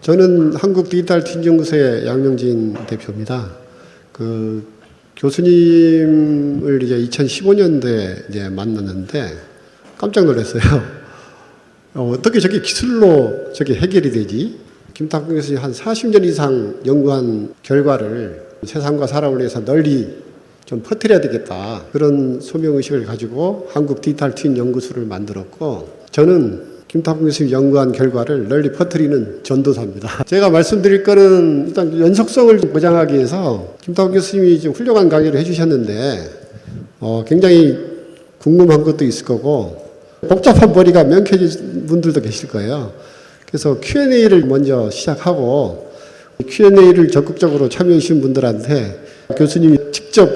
저는 한국 디지털 트윈 연구소의 양명진 대표입니다. 교수님을 이제 2015년도에 이제 만났는데 깜짝 놀랐어요. 어떻게 저게 기술로 저게 해결이 되지? 김탁균 교수님 한 40년 이상 연구한 결과를 세상과 사람을 위해서 널리 좀 퍼뜨려야 되겠다. 그런 소명의식을 가지고 한국 디지털 트윈 연구소를 만들었고, 저는 김탁균 교수님 연구한 결과를 널리 퍼뜨리는 전도사입니다. 제가 말씀드릴 거는 일단 연속성을 보장하기 위해서 김탁균 교수님이 좀 훌륭한 강의를 해주셨는데, 굉장히 궁금한 것도 있을 거고, 복잡한 머리가 명쾌해진 분들도 계실 거예요. 그래서 Q&A를 먼저 시작하고, Q&A를 적극적으로 참여해 주신 분들한테 교수님이 직접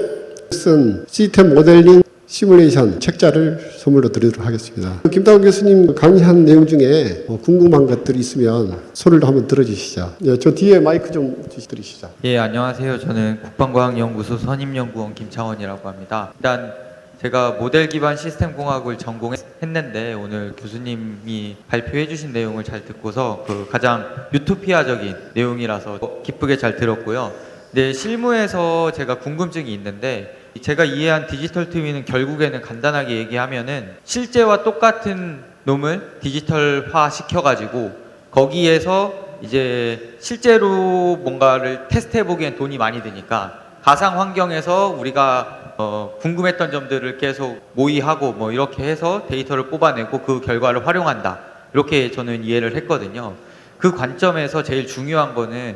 쓴 시스템 모델링 시뮬레이션 책자를 선물로 드리도록 하겠습니다. 김탁균 교수님 강의한 내용 중에 궁금한 것들이 있으면 손을 한번 들어주시죠. 저 뒤에 마이크 좀 드리시죠. 예, 안녕하세요. 저는 국방과학연구소 선임연구원 김창원이라고 합니다. 일단 제가 모델 기반 시스템 공학을 전공했는데 오늘 교수님이 발표해 주신 내용을 잘 듣고서 가장 유토피아적인 내용이라서 기쁘게 잘 들었고요. 네, 실무에서 제가 궁금증이 있는데, 제가 이해한 디지털 트윈은 결국에는 간단하게 얘기하면은 실제와 똑같은 놈을 디지털화 시켜가지고 거기에서 이제 실제로 뭔가를 테스트해 보기엔 돈이 많이 드니까 가상 환경에서 우리가 궁금했던 점들을 계속 모의하고 뭐 이렇게 해서 데이터를 뽑아내고 그 결과를 활용한다, 이렇게 저는 이해를 했거든요. 그 관점에서 제일 중요한 거는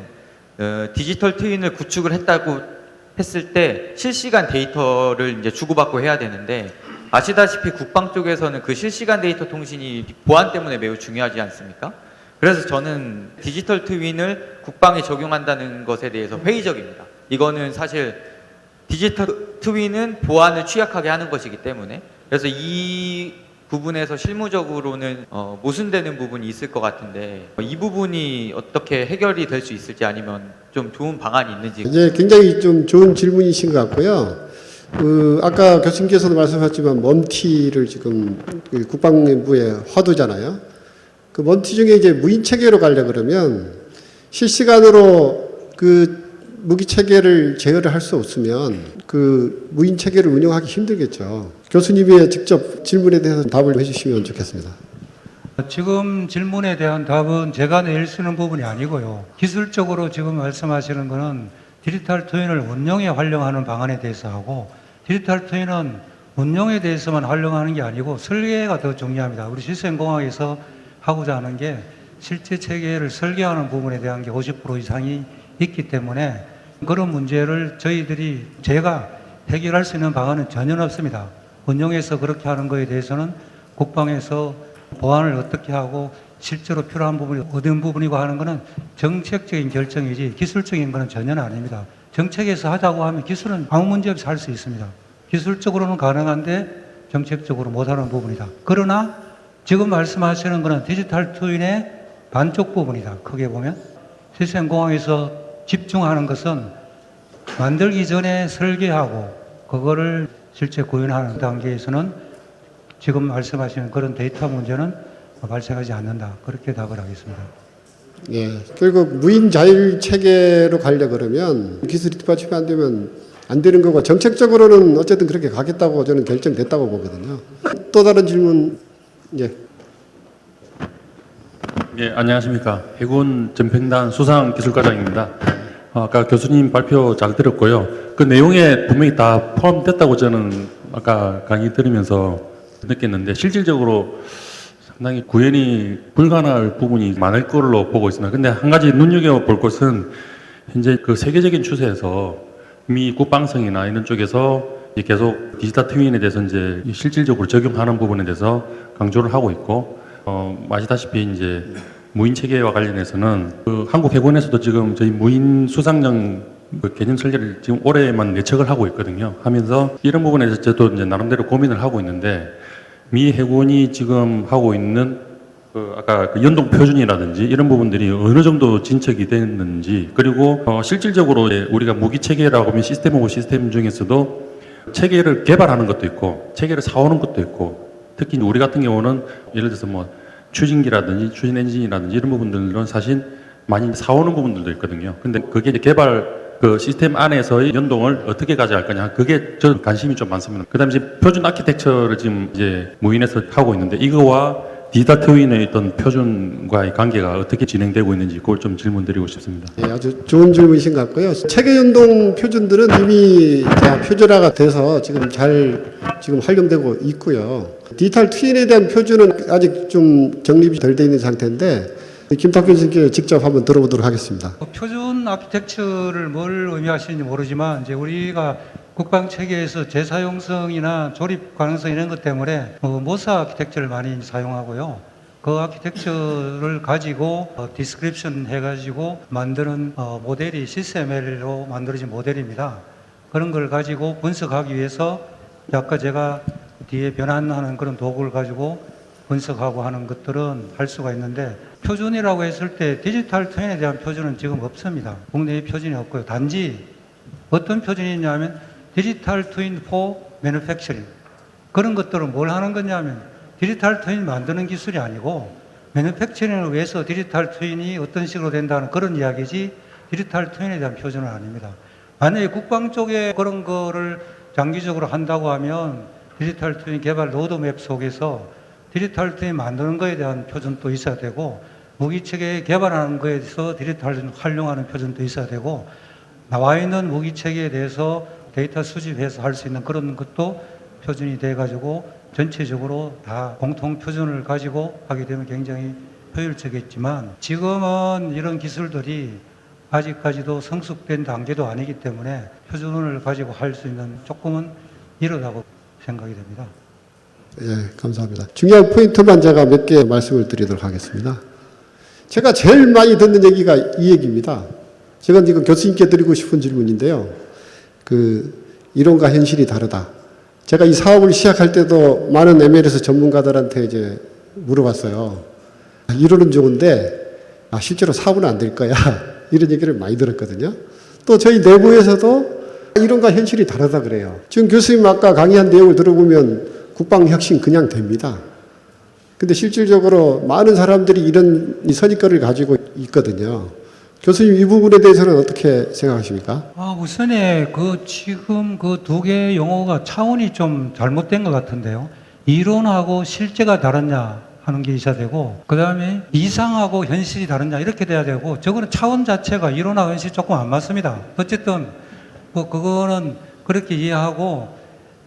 디지털 트윈을 구축을 했을 때 실시간 데이터를 이제 주고받고 해야 되는데, 아시다시피 국방 쪽에서는 그 실시간 데이터 통신이 보안 때문에 매우 중요하지 않습니까? 그래서 저는 디지털 트윈을 국방에 적용한다는 것에 대해서 회의적입니다. 이거는 사실 디지털 트윈은 보안을 취약하게 하는 것이기 때문에, 그래서 이 부분에서 실무적으로는 모순되는 부분이 있을 것 같은데, 이 부분이 어떻게 해결이 될 수 있을지, 아니면 좀 좋은 방안이 있는지. 이제 굉장히 좀 좋은 질문이신 것 같고요. 아까 교수님께서도 말씀하셨지만 멈티를 지금 국방부의 화두잖아요. 그 멈티 중에 이제 무인 체계로 가려 그러면 실시간으로 그 무기 체계를 제어를 할 수 없으면 그 무인 체계를 운영하기 힘들겠죠. 교수님의 직접 질문에 대해서 답을 해주시면 좋겠습니다. 지금 질문에 대한 답은 제가 내릴 수 있는 부분이 아니고요. 기술적으로 지금 말씀하시는 것은 디지털 트윈을 운영에 활용하는 방안에 대해서 하고, 디지털 트윈은 운영에 대해서만 활용하는 게 아니고 설계가 더 중요합니다. 우리 시스템공학에서 하고자 하는 게 실제 체계를 설계하는 부분에 대한 게 50% 이상이 있기 때문에 그런 문제를 제가 해결할 수 있는 방안은 전혀 없습니다. 운영에서 그렇게 하는 거에 대해서는 국방에서 보안을 어떻게 하고 실제로 필요한 부분이 어떤 부분이고 하는 것은 정책적인 결정이지 기술적인 것은 전혀 아닙니다. 정책에서 하자고 하면 기술은 아무 문제 없이 할 수 있습니다. 기술적으로는 가능한데 정책적으로 못하는 부분이다. 그러나 지금 말씀하시는 것은 디지털 트윈의 반쪽 부분이다. 크게 보면 시스템공학에서 집중하는 것은 만들기 전에 설계하고 그거를 실제 구현하는 단계에서는 지금 말씀하시는 그런 데이터 문제는 발생하지 않는다. 그렇게 답을 하겠습니다. 예, 결국 무인 자율 체계로 가려 그러면 기술이 뒷받침이 안 되면 안 되는 거고, 정책적으로는 어쨌든 그렇게 가겠다고 저는 결정됐다고 보거든요. 또 다른 질문. 예, 안녕하십니까. 해군 전평단 수상기술과장입니다. 아까 교수님 발표 잘 들었고요. 그 내용에 분명히 다 포함됐다고 저는 아까 강의 들으면서 느꼈는데, 실질적으로 상당히 구현이 불가능할 부분이 많을 걸로 보고 있습니다. 근데 한 가지 눈여겨볼 것은 현재 그 세계적인 추세에서 미 국방성이나 이런 쪽에서 계속 디지털 트윈에 대해서 이제 실질적으로 적용하는 부분에 대해서 강조를 하고 있고, 아시다시피 이제 무인 체계와 관련해서는 그 한국 해군에서도 지금 저희 무인 수상령 그 개념 설계를 지금 올해만 내척을 하고 있거든요. 하면서 이런 부분에 대해서 저도 이제 나름대로 고민을 하고 있는데, 미 해군이 지금 하고 있는 아까 그 연동 표준이라든지 이런 부분들이 어느 정도 진척이 됐는지, 그리고 실질적으로 우리가 무기 체계라고 하면 시스템 오브 시스템 중에서도 체계를 개발하는 것도 있고 체계를 사오는 것도 있고, 특히 우리 같은 경우는 예를 들어서 뭐 추진기라든지 추진 엔진이라든지 이런 부분들은 사실 많이 사오는 부분들도 있거든요. 근데 그게 이제 개발 그 시스템 안에서의 연동을 어떻게 가져갈 거냐. 그게 저 관심이 좀 많습니다. 그 다음에 이제 표준 아키텍처를 지금 이제 무인에서 하고 있는데 이거와 디지털 트윈의 어떤 표준과의 관계가 어떻게 진행되고 있는지 그걸 좀 질문드리고 싶습니다. 예, 아주 좋은 질문이신 것 같고요. 체계 연동 표준들은 이미 다 표준화가 돼서 지금 지금 활용되고 있고요. 디지털 트윈에 대한 표준은 아직 좀 정립이 덜 돼 있는 상태인데 김탁균 교수님께 직접 한번 들어보도록 하겠습니다. 표준 아키텍처를 뭘 의미하시는지 모르지만 이제 우리가 국방 체계에서 재사용성이나 조립 가능성 이런 것 때문에 모사 아키텍처를 많이 사용하고요. 그 아키텍처를 가지고 디스크립션 해가지고 만드는 모델이 시스템L로 만들어진 모델입니다. 그런 걸 가지고 분석하기 위해서 아까 제가 뒤에 변환하는 그런 도구를 가지고 분석하고 하는 것들은 할 수가 있는데 표준이라고 했을 때 디지털 트윈에 대한 표준은 지금 없습니다. 국내에 표준이 없고요. 단지 어떤 표준이 있냐면 디지털 트윈 포 매뉴팩처링 그런 것들은 뭘 하는 거냐면 디지털 트윈 만드는 기술이 아니고 매뉴팩처링을 위해서 디지털 트윈이 어떤 식으로 된다는 그런 이야기지 디지털 트윈에 대한 표준은 아닙니다. 만약에 국방 쪽에 그런 거를 장기적으로 한다고 하면 디지털 트윈 개발 로드맵 속에서 디지털 트윈 만드는 거에 대한 표준도 있어야 되고 무기체계 개발하는 거에 대해서 디지털 활용하는 표준도 있어야 되고 나와 있는 무기체계에 대해서 데이터 수집해서 할 수 있는 그런 것도 표준이 돼가지고 전체적으로 다 공통 표준을 가지고 하게 되면 굉장히 효율적이겠지만 지금은 이런 기술들이 아직까지도 성숙된 단계도 아니기 때문에 표준을 가지고 할 수 있는 조금은 이르다고 생각이 됩니다. 예, 감사합니다. 중요한 포인트만 제가 몇 개 말씀을 드리도록 하겠습니다. 제가 제일 많이 듣는 얘기가 이 얘기입니다. 제가 지금 교수님께 드리고 싶은 질문인데요. 이론과 현실이 다르다. 제가 이 사업을 시작할 때도 많은 MLS 전문가들한테 이제 물어봤어요. 이론은 좋은데, 실제로 사업은 안 될 거야. 이런 얘기를 많이 들었거든요. 또 저희 내부에서도 이론과 현실이 다르다 그래요. 지금 교수님 아까 강의한 내용을 들어보면 국방혁신 그냥 됩니다. 근데 실질적으로 많은 사람들이 이런 선입견을 가지고 있거든요. 교수님 이 부분에 대해서는 어떻게 생각하십니까? 우선에 지금 그 두 개의 용어가 차원이 좀 잘못된 것 같은데요. 이론하고 실제가 다르냐 하는 게 있어야 되고, 그 다음에 이상하고 현실이 다르냐 이렇게 돼야 되고, 저거는 차원 자체가 이론하고 현실이 조금 안 맞습니다. 어쨌든 그거는 그렇게 이해하고,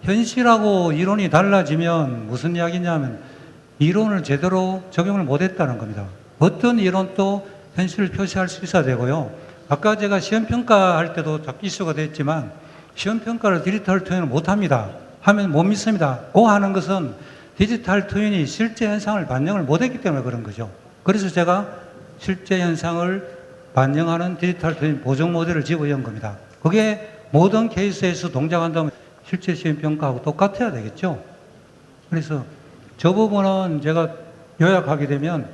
현실하고 이론이 달라지면 무슨 이야기냐면 이론을 제대로 적용을 못했다는 겁니다. 어떤 이론도 현실을 표시할 수 있어야 되고요. 아까 제가 시험평가할 때도 이슈가 됐지만 시험평가를 디지털 트윈을 못합니다. 하면 못 믿습니다. 하는 것은 디지털 트윈이 실제 현상을 반영을 못했기 때문에 그런 거죠. 그래서 제가 실제 현상을 반영하는 디지털 트윈 보정 모델을 집어넣은 겁니다. 그게 모든 케이스에서 동작한다면 실제 시험평가하고 똑같아야 되겠죠. 그래서 저 부분은 제가 요약하게 되면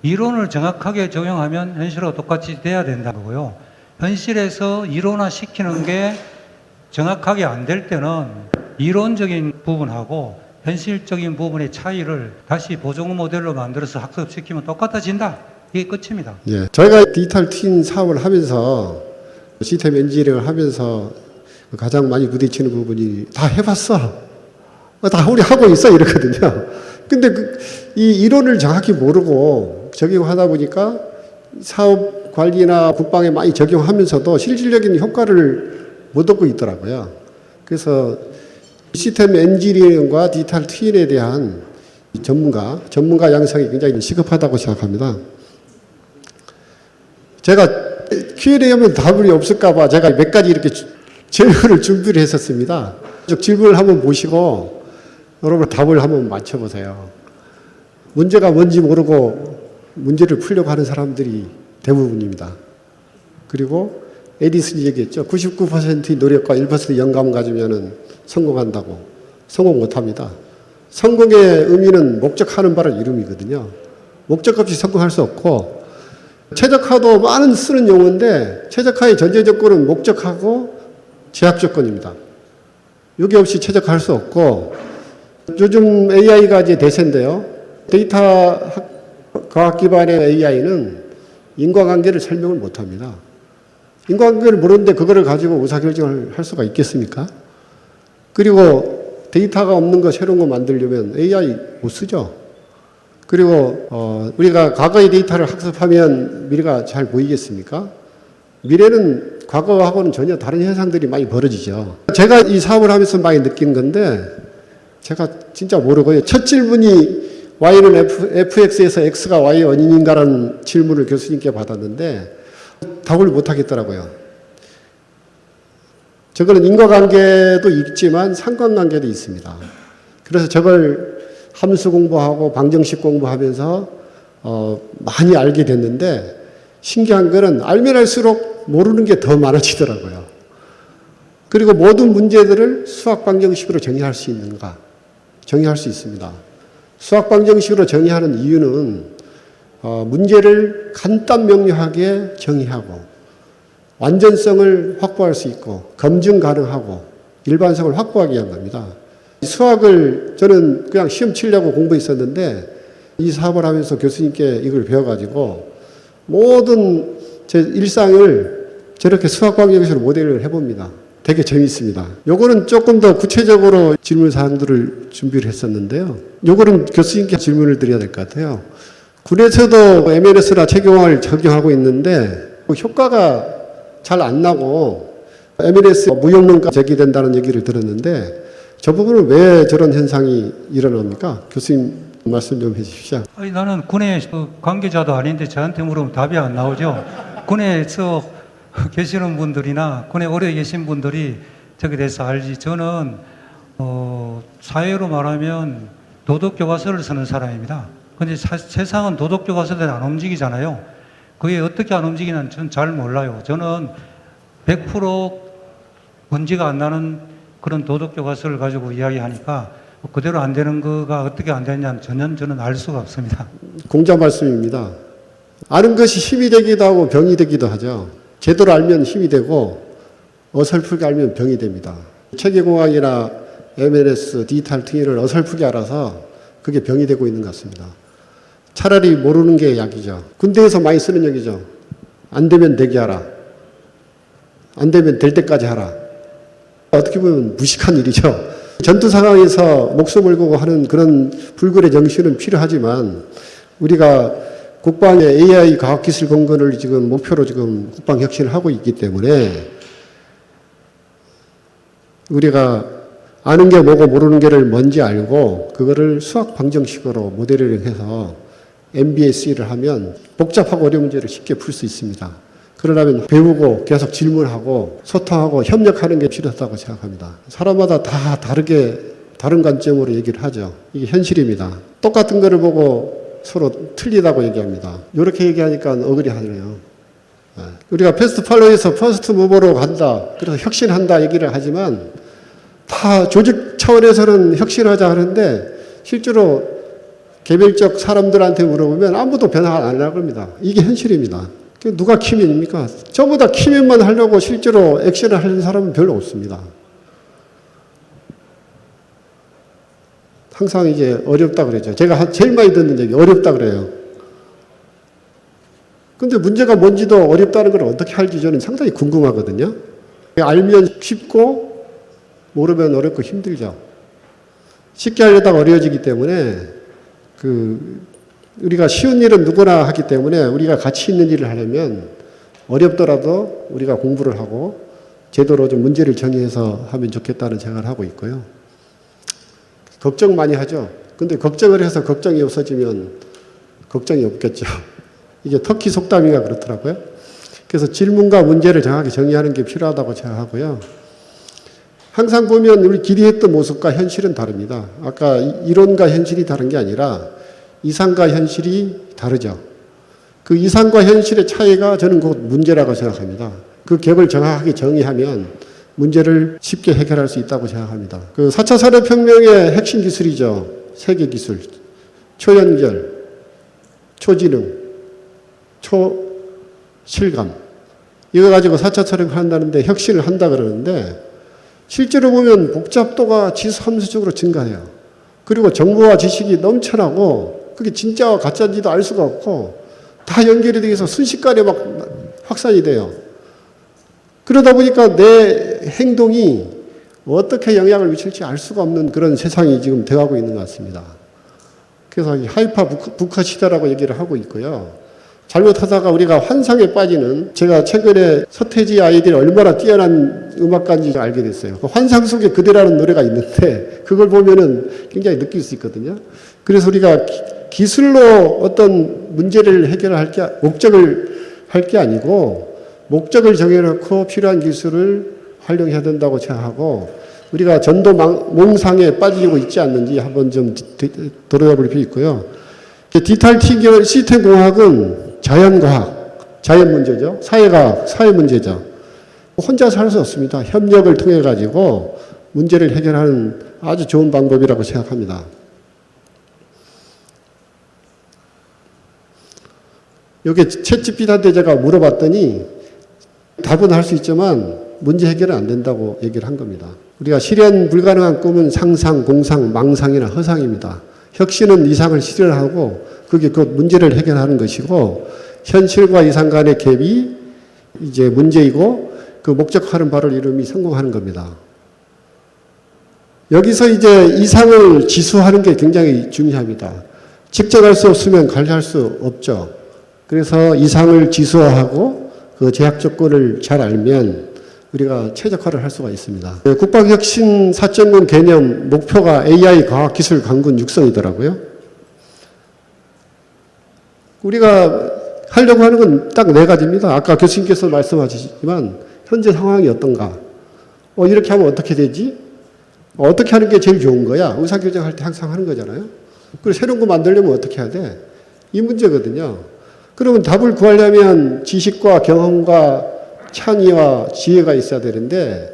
이론을 정확하게 적용하면 현실하고 똑같이 돼야 된다는 거고요. 현실에서 이론화 시키는 게 정확하게 안 될 때는 이론적인 부분하고 현실적인 부분의 차이를 다시 보정 모델로 만들어서 학습시키면 똑같아진다. 이게 끝입니다. 예, 저희가 디지털 트윈 사업을 하면서 시스템 엔지니어링을 하면서 가장 많이 부딪히는 부분이 다 해봤어. 다 우리 하고 있어 이러거든요. 근데 이 이론을 정확히 모르고 적용하다 보니까 사업 관리나 국방에 많이 적용하면서도 실질적인 효과를 못 얻고 있더라고요. 그래서 시스템 엔지니어링과 디지털 트윈에 대한 전문가 양성이 굉장히 시급하다고 생각합니다. 제가 Q&A 하면 답이 없을까봐 제가 몇 가지 이렇게 질문을 준비를 했었습니다. 질문을 한번 보시고 여러분 답을 한번 맞춰보세요. 문제가 뭔지 모르고 문제를 풀려고 하는 사람들이 대부분입니다. 그리고 에디슨이 얘기했죠. 99%의 노력과 1%의 영감을 가지면 성공한다고. 성공 못합니다. 성공의 의미는 목적하는 바를 이름이거든요. 목적 없이 성공할 수 없고 최적화도 많은 쓰는 용어인데 최적화의 전제 조건은 목적하고 제약 조건입니다. 여기 없이 최적화할 수 없고 요즘 AI가 이제 대세인데요. 데이터 과학 기반의 AI는 인과관계를 설명을 못합니다. 인과관계를 모르는데 그거를 가지고 의사결정을 할 수가 있겠습니까? 그리고 데이터가 없는 거 새로운 거 만들려면 AI 못 쓰죠. 그리고 우리가 과거의 데이터를 학습하면 미래가 잘 보이겠습니까? 미래는 과거하고는 전혀 다른 현상들이 많이 벌어지죠. 제가 이 사업을 하면서 많이 느낀 건데 제가 진짜 모르고요. 첫 질문이 Y는 fx에서 x가 Y의 원인인가라는 질문을 교수님께 받았는데 답을 못 하겠더라고요. 저거는 인과관계도 있지만 상관관계도 있습니다. 그래서 저걸 함수 공부하고 방정식 공부하면서 많이 알게 됐는데 신기한 거는 알면 알수록 모르는 게 더 많아지더라고요. 그리고 모든 문제들을 수학 방정식으로 정의할 수 있는가? 정의할 수 있습니다. 수학 방정식으로 정의하는 이유는 문제를 간단 명료하게 정의하고 완전성을 확보할 수 있고 검증 가능하고 일반성을 확보하기 위한 겁니다. 수학을 저는 그냥 시험 치려고 공부했었는데 이 사업을 하면서 교수님께 이걸 배워가지고 모든 제 일상을 저렇게 수학 방정식으로 모델을 해봅니다. 되게 재미있습니다. 요거는 조금 더 구체적으로 질문 사항들을 준비를 했었는데요. 요거는 교수님께 질문을 드려야 될 것 같아요. 군에서도 MLS나 체계공학을 적용하고 있는데 효과가 잘 안 나고 MLS 무용론가 제기된다는 얘기를 들었는데 저 부분은 왜 저런 현상이 일어납니까? 교수님 말씀 좀 해주십시오. 아니, 나는 군의 관계자도 아닌데 저한테 물으면 답이 안 나오죠. 군에서 계시는 분들이나 군에 오래 계신 분들이 저게 대해서 알지. 저는 사회로 말하면 도덕교과서를 쓰는 사람입니다. 근데 세상은 도덕교과서대로 안 움직이잖아요. 그게 어떻게 안 움직이는지 저는 잘 몰라요. 저는 100% 문제가 안 나는 그런 도덕교과서를 가지고 이야기하니까 그대로 안 되는 거가 어떻게 안 되냐는 전혀 저는 알 수가 없습니다. 공자 말씀입니다. 아는 것이 힘이 되기도 하고 병이 되기도 하죠. 제대로 알면 힘이 되고 어설프게 알면 병이 됩니다. 체계공학이나 MLS, 디지털 트윈을 어설프게 알아서 그게 병이 되고 있는 것 같습니다. 차라리 모르는 게 약이죠. 군대에서 많이 쓰는 얘기죠. 안 되면 되게 하라. 안 되면 될 때까지 하라. 어떻게 보면 무식한 일이죠. 전투 상황에서 목숨을 걸고 하는 그런 불굴의 정신은 필요하지만 우리가 국방의 AI 과학기술 공헌을 지금 목표로 지금 국방 혁신을 하고 있기 때문에 우리가 아는 게 뭐고 모르는 게를 뭔지 알고 그거를 수학 방정식으로 모델링 해서 MBSE를 하면 복잡하고 어려운 문제를 쉽게 풀 수 있습니다. 그러려면 배우고 계속 질문하고 소통하고 협력하는 게 필요하다고 생각합니다. 사람마다 다 다른 관점으로 얘기를 하죠. 이게 현실입니다. 똑같은 거를 보고 서로 틀리다고 얘기합니다. 이렇게 얘기하니까 어그리하네요. 우리가 패스트 팔로우에서 퍼스트 무버로 간다. 그래서 혁신한다 얘기를 하지만 다 조직 차원에서는 혁신하자 하는데 실제로 개별적 사람들한테 물어보면 아무도 변화 안 할 겁니다. 이게 현실입니다. 누가 키맨입니까? 전부 다 키맨만 하려고 실제로 액션을 하는 사람은 별로 없습니다. 항상 이게 어렵다 그러죠. 제가 제일 많이 듣는 얘기 어렵다 그래요. 근데 문제가 뭔지도 어렵다는 걸 어떻게 알지 저는 상당히 궁금하거든요. 알면 쉽고 모르면 어렵고 힘들죠. 쉽게 하려다가 어려워지기 때문에 우리가 쉬운 일은 누구나 하기 때문에 우리가 가치 있는 일을 하려면 어렵더라도 우리가 공부를 하고 제대로 좀 문제를 정의해서 하면 좋겠다는 생각을 하고 있고요. 걱정 많이 하죠. 근데 걱정을 해서 걱정이 없어지면 걱정이 없겠죠. 이게 터키 속담이가 그렇더라고요. 그래서 질문과 문제를 정확히 정의하는 게 필요하다고 생각하고요. 항상 보면 우리 기대했던 모습과 현실은 다릅니다. 아까 이론과 현실이 다른 게 아니라 이상과 현실이 다르죠. 그 이상과 현실의 차이가 저는 곧 문제라고 생각합니다. 그 갭을 정확하게 정의하면 문제를 쉽게 해결할 수 있다고 생각합니다. 그 4차 산업혁명의 핵심 기술이죠. 세계 기술. 초연결, 초지능, 초실감. 이거 가지고 4차 산업을 한다는데 혁신을 한다 그러는데 실제로 보면 복잡도가 지수함수적으로 증가해요. 그리고 정보와 지식이 넘쳐나고 그게 진짜와 가짜인지도 알 수가 없고 다 연결이 돼서 순식간에 막 확산이 돼요. 그러다 보니까 내 행동이 어떻게 영향을 미칠지 알 수가 없는 그런 세상이 지금 되어가고 있는 것 같습니다. 그래서 하이파 북커 시대라고 얘기를 하고 있고요. 잘못하다가 우리가 환상에 빠지는, 제가 최근에 서태지 아이들이 얼마나 뛰어난 음악가인지 알게 됐어요. 그 환상 속에 그대라는 노래가 있는데 그걸 보면은 굉장히 느낄 수 있거든요. 그래서 우리가 기술로 어떤 문제를 해결할 게, 목적을 할 게 아니고 목적을 정해놓고 필요한 기술을 활용해야 된다고 생각하고, 우리가 전도 몽상에 빠지고 있지 않는지 한번 좀 돌아볼 필요 있고요. 디지털 튕겨 시스템 공학은 자연과학, 자연 문제죠. 사회과학, 사회 문제죠. 혼자 살 수 없습니다. 협력을 통해 가지고 문제를 해결하는 아주 좋은 방법이라고 생각합니다. 여기 챗GPT한테 제가 물어봤더니 답은 할 수 있지만 문제 해결은 안 된다고 얘기를 한 겁니다. 우리가 실현 불가능한 꿈은 상상, 공상, 망상이나 허상입니다. 혁신은 이상을 실현하고 그게 그 문제를 해결하는 것이고, 현실과 이상 간의 갭이 이제 문제이고 그 목적하는 바를 이름이 성공하는 겁니다. 여기서 이제 이상을 지수하는 게 굉장히 중요합니다. 측정할 수 없으면 관리할 수 없죠. 그래서 이상을 지수화하고 그 제약 조건을 잘 알면 우리가 최적화를 할 수가 있습니다. 국방혁신 4.0 개념 목표가 AI 과학기술 강군 육성이더라고요. 우리가 하려고 하는 건 딱 4가지입니다. 아까 교수님께서 말씀하셨지만 현재 상황이 어떤가? 이렇게 하면 어떻게 되지? 어떻게 하는 게 제일 좋은 거야? 의사결정할 때 항상 하는 거잖아요. 그리고 새로운 거 만들려면 어떻게 해야 돼? 이 문제거든요. 그러면 답을 구하려면 지식과 경험과 창의와 지혜가 있어야 되는데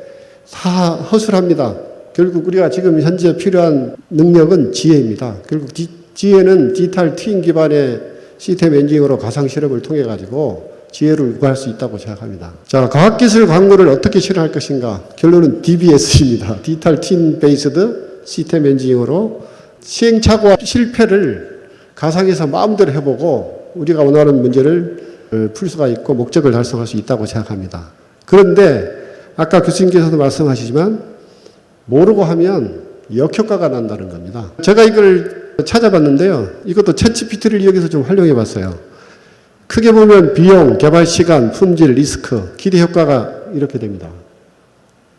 다 허술합니다. 결국 우리가 지금 현재 필요한 능력은 지혜입니다. 결국 지혜는 디지털 트윈 기반의 시스템 엔지니어로 가상 실험을 통해 가지고 지혜를 구할 수 있다고 생각합니다. 자, 과학기술 광고를 어떻게 실현할 것인가? 결론은 DBS입니다. 디지털 트윈 베이스드 시스템 엔지니어로 시행착오와 실패를 가상에서 마음대로 해보고 우리가 원하는 문제를 풀 수가 있고 목적을 달성할 수 있다고 생각합니다. 그런데 아까 교수님께서도 말씀하시지만 모르고 하면 역효과가 난다는 겁니다. 제가 이걸 찾아봤는데요. 이것도 챗GPT를 이용해서 좀 활용해 봤어요. 크게 보면 비용, 개발 시간, 품질, 리스크, 기대 효과가 이렇게 됩니다.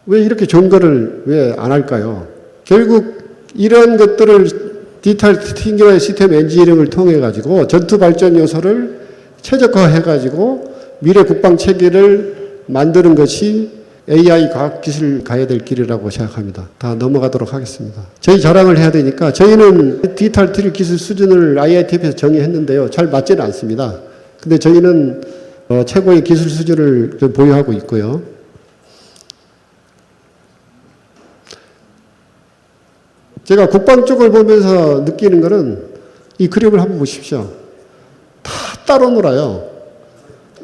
왜 이렇게 좋은 거를 왜 안 할까요? 결국 이런 것들을 디지털 튕겨의 시스템 엔지니어링을 통해 가지고 전투 발전 요소를 최적화해 가지고 미래 국방 체계를 만드는 것이 AI 과학기술 가야 될 길이라고 생각합니다. 다 넘어가도록 하겠습니다. 저희 자랑을 해야 되니까 저희는 디지털 트윈 기술 수준을 IITF에서 정의했는데요. 잘 맞지는 않습니다. 근데 저희는 최고의 기술 수준을 보유하고 있고요. 제가 국방 쪽을 보면서 느끼는 것은 이 그림을 한번 보십시오. 다 따로 놀아요.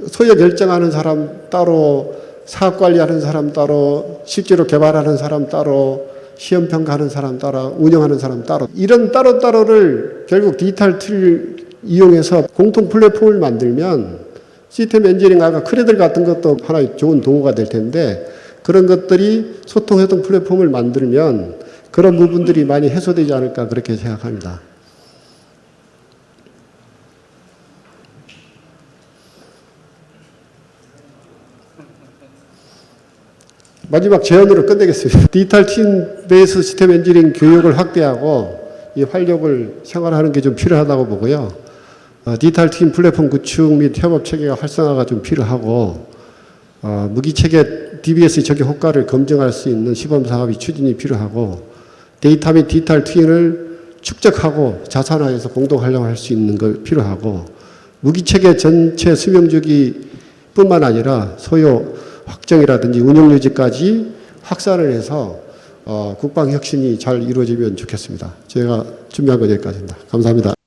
소유 결정하는 사람 따로, 사업 관리하는 사람 따로, 실제로 개발하는 사람 따로, 시험 평가하는 사람 따로, 운영하는 사람 따로. 이런 따로따로를 결국 디지털 툴 이용해서 공통 플랫폼을 만들면 시스템 엔지니어링 아까 크레들 같은 것도 하나의 좋은 도구가 될 텐데 그런 것들이 소통해동 플랫폼을 만들면 그런 부분들이 많이 해소되지 않을까 그렇게 생각합니다. 마지막 제안으로 끝내겠습니다. 디지털 트윈 베이스 시스템 엔지니어링 교육을 확대하고 이 활력을 생활하는 게 좀 필요하다고 보고요. 디지털 트윈 플랫폼 구축 및 협업 체계가 활성화가 좀 필요하고 무기 체계 DBS 적용 효과를 검증할 수 있는 시범 사업이 추진이 필요하고 데이터 및 디지털 트윈을 축적하고 자산화해서 공동 활용할 수 있는 걸 필요하고 무기 체계 전체 수명 주기뿐만 아니라 소요 확정이라든지 운영 유지까지 확산을 해서 국방 혁신이 잘 이루어지면 좋겠습니다. 제가 준비한 건 여기까지입니다. 감사합니다.